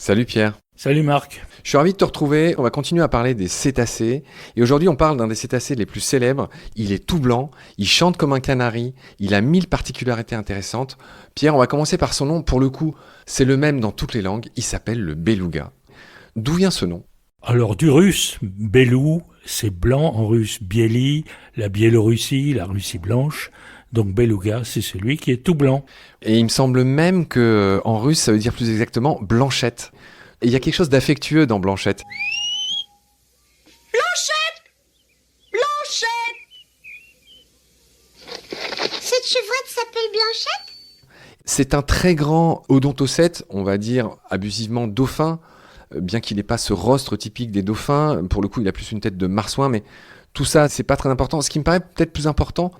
Salut Pierre. Salut Marc. Je suis ravi de te retrouver. On va continuer à parler des cétacés. Et aujourd'hui, on parle d'un des cétacés les plus célèbres. Il est tout blanc, il chante comme un canari, il a 1000 particularités intéressantes. Pierre, on va commencer par son nom. Pour le coup, c'est le même dans toutes les langues. Il s'appelle le beluga. D'où vient ce nom ? Alors du russe, belou, c'est blanc en russe, bieli, la Biélorussie, la Russie blanche. Donc beluga, c'est celui qui est tout blanc. Et il me semble même que en russe, ça veut dire plus exactement blanchette. Et il y a quelque chose d'affectueux dans blanchette. Blanchette. Cette chevrette s'appelle Blanchette ? C'est un très grand odontocète, on va dire abusivement dauphin, bien qu'il n'ait pas ce rostre typique des dauphins. Pour le coup, il a plus une tête de marsouin, mais tout ça, c'est pas très important. Ce qui me paraît peut-être plus important,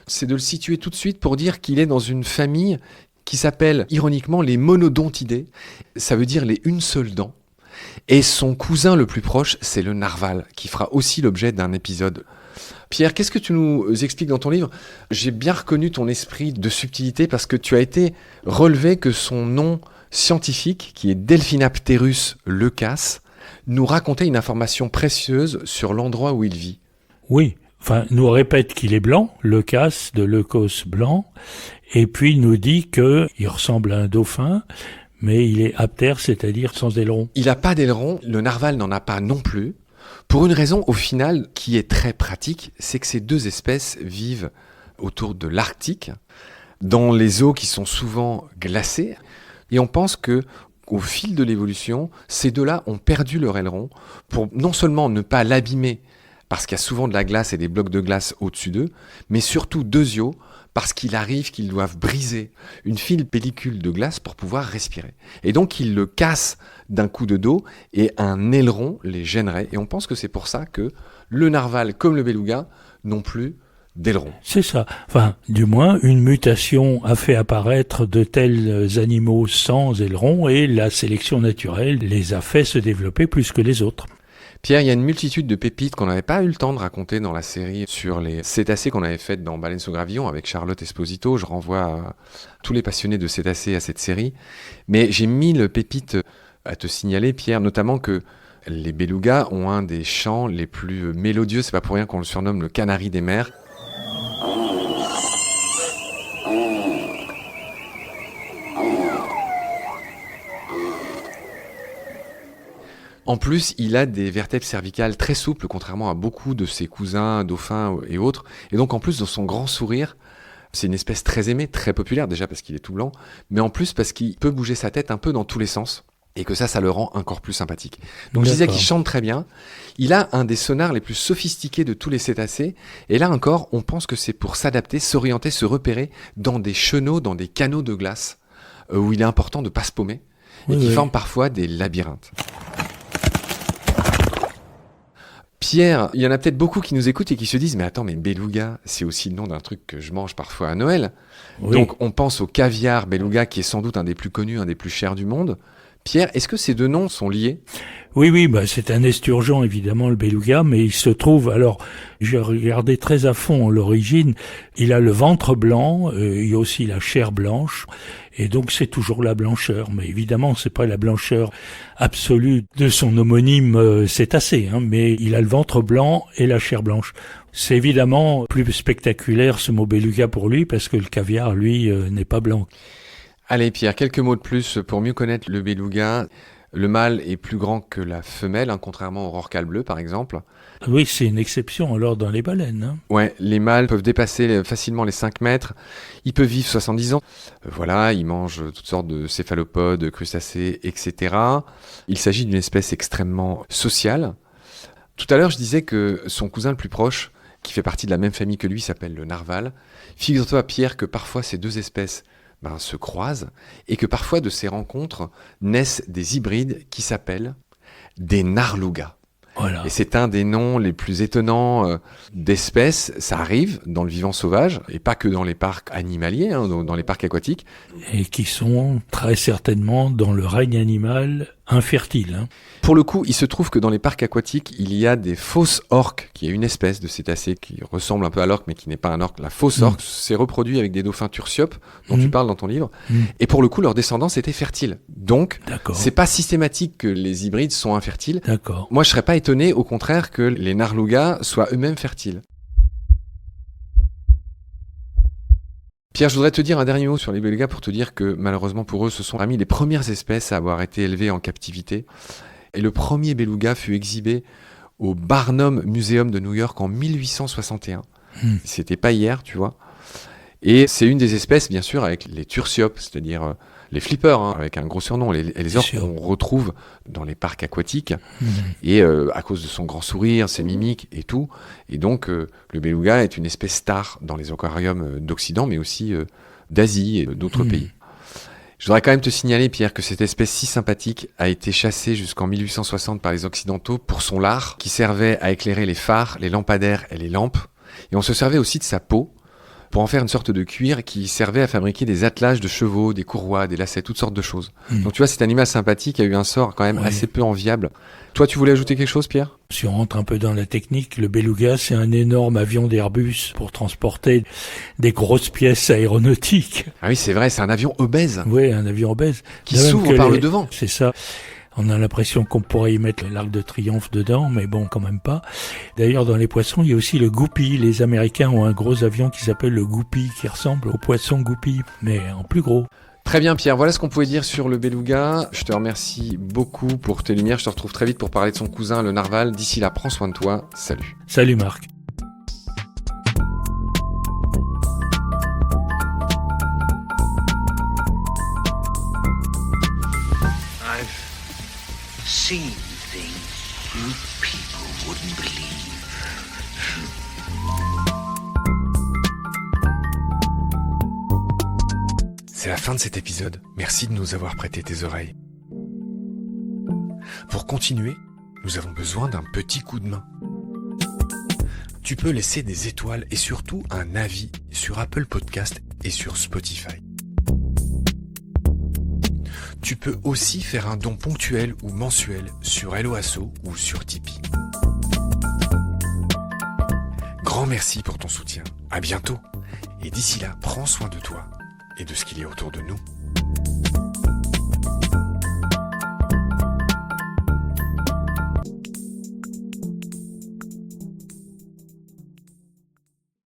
c'est de le situer tout de suite pour dire qu'il est dans une famille qui s'appelle ironiquement les monodontidés. Ça veut dire les une seule dent. Et son cousin le plus proche, c'est le narval, qui fera aussi l'objet d'un épisode. Pierre, qu'est-ce que tu nous expliques dans ton livre ? J'ai bien reconnu ton esprit de subtilité parce que tu as été relevé que son nom scientifique, qui est Delphinapterus leucas, nous racontait une information précieuse sur l'endroit où il vit. Oui, nous répète qu'il est blanc, leucas de leucos blanc, et puis il nous dit qu'il ressemble à un dauphin, mais il est aptère, c'est-à-dire sans aileron. Il n'a pas d'aileron, le narval n'en a pas non plus, pour une raison au final qui est très pratique, c'est que ces deux espèces vivent autour de l'Arctique, dans les eaux qui sont souvent glacées, et on pense que au fil de l'évolution, ces deux-là ont perdu leur aileron pour non seulement ne pas l'abîmer, parce qu'il y a souvent de la glace et des blocs de glace au-dessus d'eux, mais surtout deuxièmement, parce qu'il arrive qu'ils doivent briser une fine pellicule de glace pour pouvoir respirer. Et donc ils le cassent d'un coup de dos et un aileron les gênerait. Et on pense que c'est pour ça que le narval comme le beluga n'ont plus d'aileron. C'est ça. Du moins, une mutation a fait apparaître de tels animaux sans aileron et la sélection naturelle les a fait se développer plus que les autres. Pierre, il y a une multitude de pépites qu'on n'avait pas eu le temps de raconter dans la série sur les cétacés qu'on avait faite dans Baleines sous gravillon avec Charlotte Esposito. Je renvoie tous les passionnés de cétacés à cette série. Mais j'ai 1000 pépites à te signaler, Pierre, notamment que les belugas ont un des chants les plus mélodieux. C'est pas pour rien qu'on le surnomme le canari des mers. En plus, il a des vertèbres cervicales très souples, contrairement à beaucoup de ses cousins, dauphins et autres. Et donc, en plus, dans son grand sourire, c'est une espèce très aimée, très populaire, déjà parce qu'il est tout blanc, mais en plus parce qu'il peut bouger sa tête un peu dans tous les sens. Et que ça le rend encore plus sympathique. Donc, je disais qu'il chante très bien. Il a un des sonars les plus sophistiqués de tous les cétacés. Et là encore, on pense que c'est pour s'adapter, s'orienter, se repérer dans des chenaux, dans des canaux de glace, où il est important de ne pas se paumer, et qui forment parfois des labyrinthes. Pierre, il y en a peut-être beaucoup qui nous écoutent et qui se disent « Mais attends, mais beluga, c'est aussi le nom d'un truc que je mange parfois à Noël. » Donc on pense au caviar beluga qui est sans doute un des plus connus, un des plus chers du monde. Pierre, est-ce que ces deux noms sont liés ? Oui, c'est un esturgeon évidemment le beluga, mais il se trouve, alors j'ai regardé très à fond l'origine, il a le ventre blanc, il y a aussi la chair blanche, et donc c'est toujours la blancheur, mais évidemment c'est pas la blancheur absolue de son homonyme cétacé, mais il a le ventre blanc et la chair blanche. C'est évidemment plus spectaculaire ce mot beluga pour lui, parce que le caviar, lui, n'est pas blanc. Allez Pierre, quelques mots de plus pour mieux connaître le beluga. Le mâle est plus grand que la femelle, contrairement au rorqual bleu par exemple. Oui, c'est une exception alors dans les baleines. Ouais, les mâles peuvent dépasser facilement les 5 mètres. Ils peuvent vivre 70 ans. Ils mangent toutes sortes de céphalopodes, crustacés, etc. Il s'agit d'une espèce extrêmement sociale. Tout à l'heure, je disais que son cousin le plus proche, qui fait partie de la même famille que lui, s'appelle le narval. Figure-toi, Pierre, que parfois ces deux espèces se croisent et que parfois de ces rencontres naissent des hybrides qui s'appellent des narlugas. Voilà. Et c'est un des noms les plus étonnants d'espèces. Ça arrive dans le vivant sauvage et pas que dans les parcs animaliers, dans les parcs aquatiques. Et qui sont très certainement dans le règne animal Infertile, hein. Pour le coup, il se trouve que dans les parcs aquatiques, il y a des fausses orques, qui est une espèce de cétacé qui ressemble un peu à l'orque, mais qui n'est pas un orque. La fausse orque s'est reproduite avec des dauphins tursiops, dont tu parles dans ton livre. Et pour le coup, leur descendance était fertile. Donc, c'est pas systématique que les hybrides sont infertiles. D'accord. Moi, je serais pas étonné, au contraire, que les narlugas soient eux-mêmes fertiles. Pierre, je voudrais te dire un dernier mot sur les belugas pour te dire que malheureusement pour eux, ce sont parmi les premières espèces à avoir été élevées en captivité. Et le premier beluga fut exhibé au Barnum Museum de New York en 1861. C'était pas hier, tu vois. Et c'est une des espèces, bien sûr, avec les tursiops, c'est-à-dire les flippers, hein, avec un gros surnom, les orques qu'on retrouve dans les parcs aquatiques, et à cause de son grand sourire, ses mimiques et tout. Et donc, le beluga est une espèce star dans les aquariums d'Occident, mais aussi d'Asie et d'autres pays. Je voudrais quand même te signaler, Pierre, que cette espèce si sympathique a été chassée jusqu'en 1860 par les Occidentaux pour son lard, qui servait à éclairer les phares, les lampadaires et les lampes. Et on se servait aussi de sa peau, pour en faire une sorte de cuir qui servait à fabriquer des attelages de chevaux, des courroies, des lacets, toutes sortes de choses. Donc tu vois, cet animal sympathique a eu un sort quand même assez peu enviable. Toi, tu voulais ajouter quelque chose, Pierre ? Si on rentre un peu dans la technique, le beluga, c'est un énorme avion d'Airbus pour transporter des grosses pièces aéronautiques. Ah oui, c'est vrai, c'est un avion obèse. Oui, un avion obèse. Qui s'ouvre par le devant. C'est ça. On a l'impression qu'on pourrait y mettre l'Arc de Triomphe dedans, mais bon, quand même pas. D'ailleurs, dans les poissons, il y a aussi le goupil. Les Américains ont un gros avion qui s'appelle le goupil, qui ressemble au poisson goupil, mais en plus gros. Très bien, Pierre. Voilà ce qu'on pouvait dire sur le beluga. Je te remercie beaucoup pour tes lumières. Je te retrouve très vite pour parler de son cousin, le narval. D'ici là, prends soin de toi. Salut. Salut, Marc. Seen things you people wouldn't believe. C'est la fin de cet épisode. Merci de nous avoir prêté tes oreilles. Pour continuer, nous avons besoin d'un petit coup de main. Tu peux laisser des étoiles et surtout un avis sur Apple Podcast et sur Spotify. Tu peux aussi faire un don ponctuel ou mensuel sur Helloasso ou sur Tipeee. Grand merci pour ton soutien. À bientôt. Et d'ici là, prends soin de toi et de ce qu'il y a autour de nous.